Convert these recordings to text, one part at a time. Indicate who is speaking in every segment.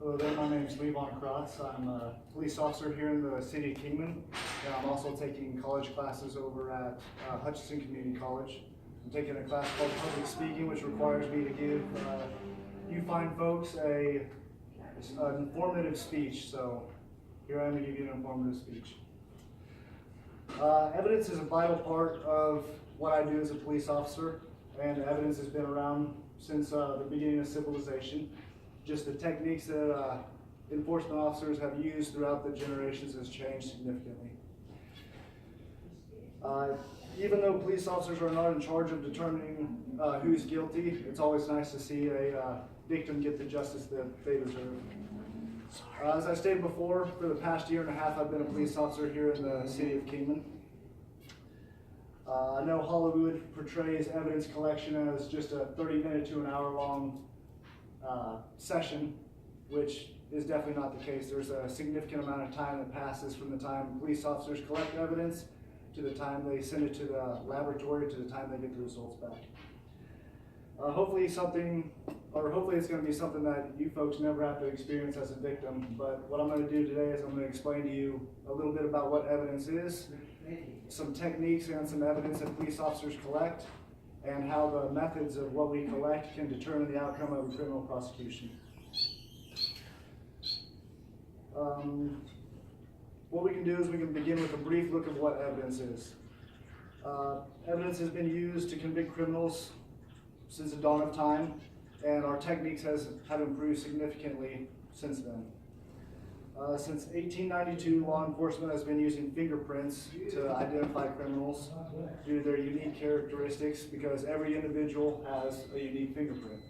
Speaker 1: Hello there, my name is Levon Krotz. I'm a police officer here in the city of Kingman, and I'm also taking college classes over at Hutchinson Community College. I'm taking a class called Public Speaking, which requires me to give you fine folks an informative speech. So here I am to give you an informative speech. Evidence is a vital part of what I do as a police officer, and evidence has been around since the beginning of civilization. Just the techniques that enforcement officers have used throughout the generations has changed significantly. Even though police officers are not in charge of determining who's guilty, it's always nice to see a victim get the justice that they deserve. As I stated before, for the past year and a half, I've been a police officer here in the city of Kingman. I know Hollywood portrays evidence collection as just a 30-minute to an hour-long session, which is definitely not the case. There's a significant amount of time that passes from the time police officers collect evidence to the time they send it to the laboratory to the time they get the results back. Hopefully it's going to be something that you folks never have to experience as a victim, but what I'm going to do today is I'm going to explain to you a little bit about what evidence is, some techniques and some evidence that police officers collect, and how the methods of what we collect can determine the outcome of a criminal prosecution. What we can do is we can begin with a brief look of what evidence is. Evidence has been used to convict criminals since the dawn of time, and our techniques have improved significantly since then. Since 1892, law enforcement has been using fingerprints to identify criminals due to their unique characteristics, because every individual has a unique fingerprint.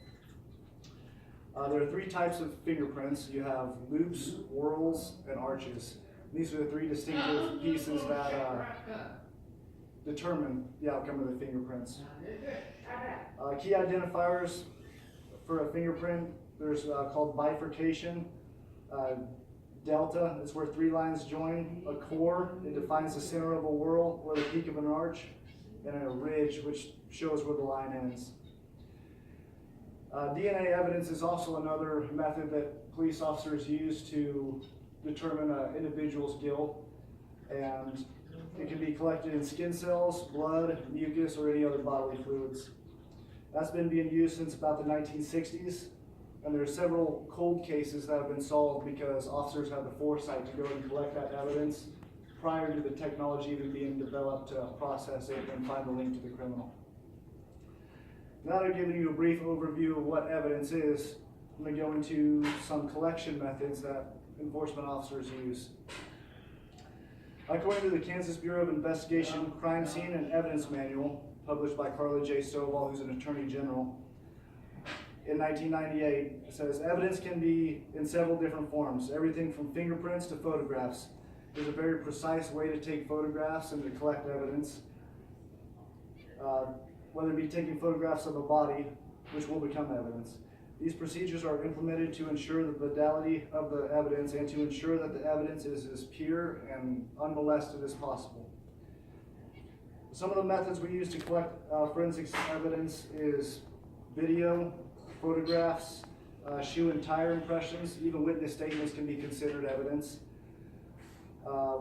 Speaker 1: There are three types of fingerprints. You have loops, whorls, and arches. These are the three distinctive pieces that determine the outcome of the fingerprints. Key identifiers for a fingerprint, there's called bifurcation. Delta is where three lines join. A core, it defines the center of a whorl or the peak of an arch. And a ridge, which shows where the line ends. DNA evidence is also another method that police officers use to determine an individual's guilt. And it can be collected in skin cells, blood, mucus, or any other bodily fluids. That's been being used since about the 1960s. And there are several cold cases that have been solved because officers had the foresight to go and collect that evidence prior to the technology even being developed to process it and find the link to the criminal. Now that I've given you a brief overview of what evidence is, I'm going to go into some collection methods that enforcement officers use. According to the Kansas Bureau of Investigation Crime Scene and Evidence Manual, published by Carla J. Stovall, who's an attorney general, in 1998, it says evidence can be in several different forms, everything from fingerprints to photographs. There's a very precise way to take photographs and to collect evidence, whether it be taking photographs of a body, which will become evidence. These procedures are implemented to ensure the fidelity of the evidence and to ensure that the evidence is as pure and unmolested as possible. Some of the methods we use to collect forensics evidence is video, photographs, shoe and tire impressions. Even witness statements can be considered evidence.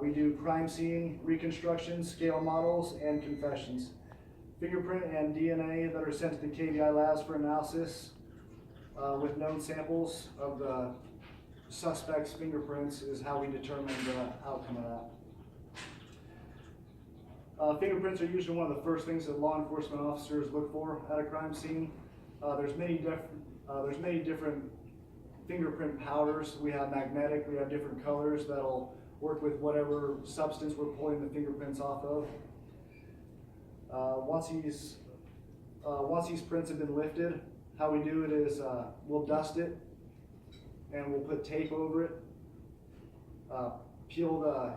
Speaker 1: We do crime scene reconstructions, scale models, and confessions. Fingerprint and DNA that are sent to the KBI labs for analysis with known samples of the suspect's fingerprints is how we determine the outcome of that. Fingerprints are usually one of the first things that law enforcement officers look for at a crime scene. There's many different fingerprint powders. We have magnetic, we have different colors that'll work with whatever substance we're pulling the fingerprints off of. Once these prints have been lifted, how we do it is we'll dust it and we'll put tape over it, peel the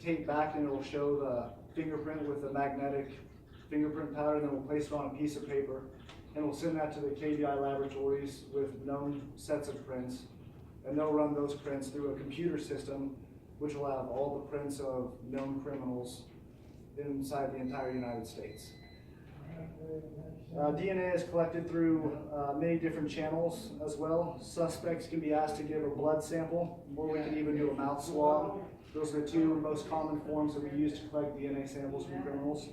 Speaker 1: tape back, and it'll show the fingerprint with the magnetic fingerprint powder, and then we'll place it on a piece of paper. And we'll send that to the KBI laboratories with known sets of prints. And they'll run those prints through a computer system, which will have all the prints of known criminals inside the entire United States. DNA is collected through many different channels as well. Suspects can be asked to give a blood sample, or we can even do a mouth swab. Those are the two most common forms that we use to collect DNA samples from criminals.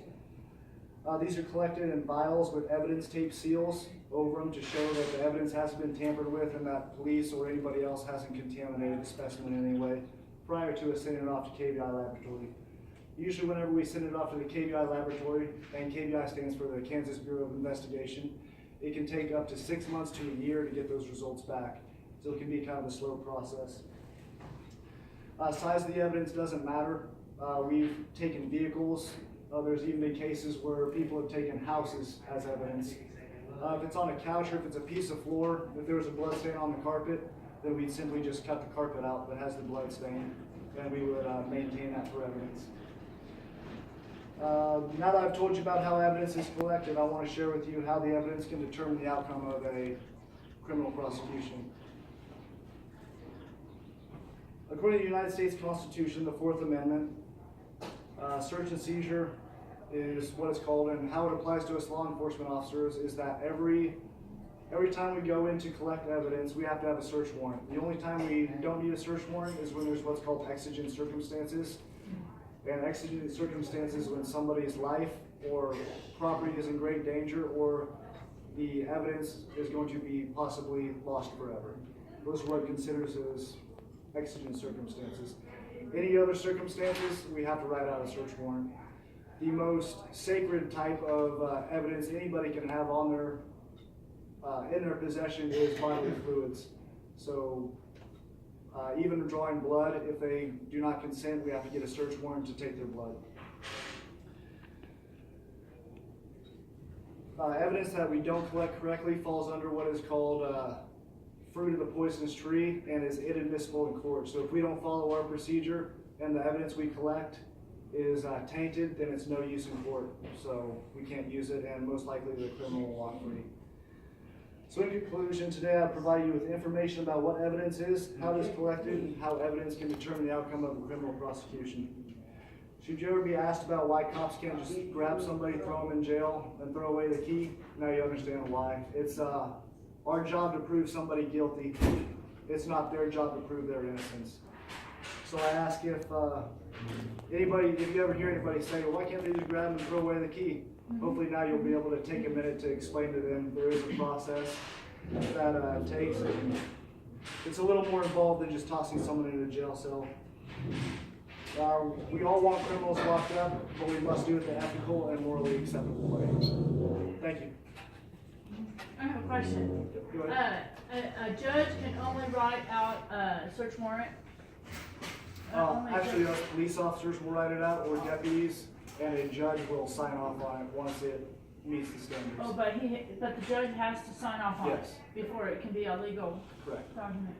Speaker 1: These are collected in vials with evidence tape seals over them to show that the evidence hasn't been tampered with and that police or anybody else hasn't contaminated the specimen in any way prior to us sending it off to KBI laboratory. Usually whenever we send it off to the KBI laboratory, and KBI stands for the Kansas Bureau of Investigation, it can take up to 6 months to a year to get those results back. So it can be kind of a slow process. Size of the evidence doesn't matter. We've taken vehicles. There's even been cases where people have taken houses as evidence. If it's on a couch or if it's a piece of floor, if there was a blood stain on the carpet, then we'd simply just cut the carpet out that has the blood stain, and we would maintain that for evidence. Now that I've told you about how evidence is collected, I want to share with you how the evidence can determine the outcome of a criminal prosecution. According to the United States Constitution, the Fourth Amendment, search and seizure is what it's called, and how it applies to us law enforcement officers is that every time we go in to collect evidence, we have to have a search warrant. The only time we don't need a search warrant is when there's what's called exigent circumstances. And exigent circumstances when somebody's life or property is in great danger, or the evidence is going to be possibly lost forever. Those are what it considers as exigent circumstances. Any other circumstances, we have to write out a search warrant. The most sacred type of evidence anybody can have on their in their possession is bodily fluids. So even drawing blood, if they do not consent, we have to get a search warrant to take their blood. Evidence that we don't collect correctly falls under what is called fruit of the poisonous tree and is inadmissible in court. So if we don't follow our procedure and the evidence we collect is tainted, then it's no use in court. So we can't use it, and most likely the criminal will walk free. So in conclusion, today I provide you with information about what evidence is, how it is collected, and how evidence can determine the outcome of a criminal prosecution. Should you ever be asked about why cops can't just grab somebody, throw them in jail, and throw away the key, now you understand why. It's our job to prove somebody guilty. It's not their job to prove their innocence. So I ask if you ever hear anybody say, well, why can't they just grab and throw away the key? Hopefully now you'll be able to take a minute to explain to them there is a process that takes. And it's a little more involved than just tossing someone in a jail cell. We all want criminals locked up, but we must do it the ethical and morally acceptable way. Thank you.
Speaker 2: I have a question.
Speaker 1: Go ahead.
Speaker 2: A judge can only write out a search warrant?
Speaker 1: Actually, us police officers will write it out, or deputies, and a judge will sign off on it once it meets the standards.
Speaker 2: Oh, but the judge has to sign off on
Speaker 1: Yes.
Speaker 2: it before it can be a legal
Speaker 1: Correct.
Speaker 2: document.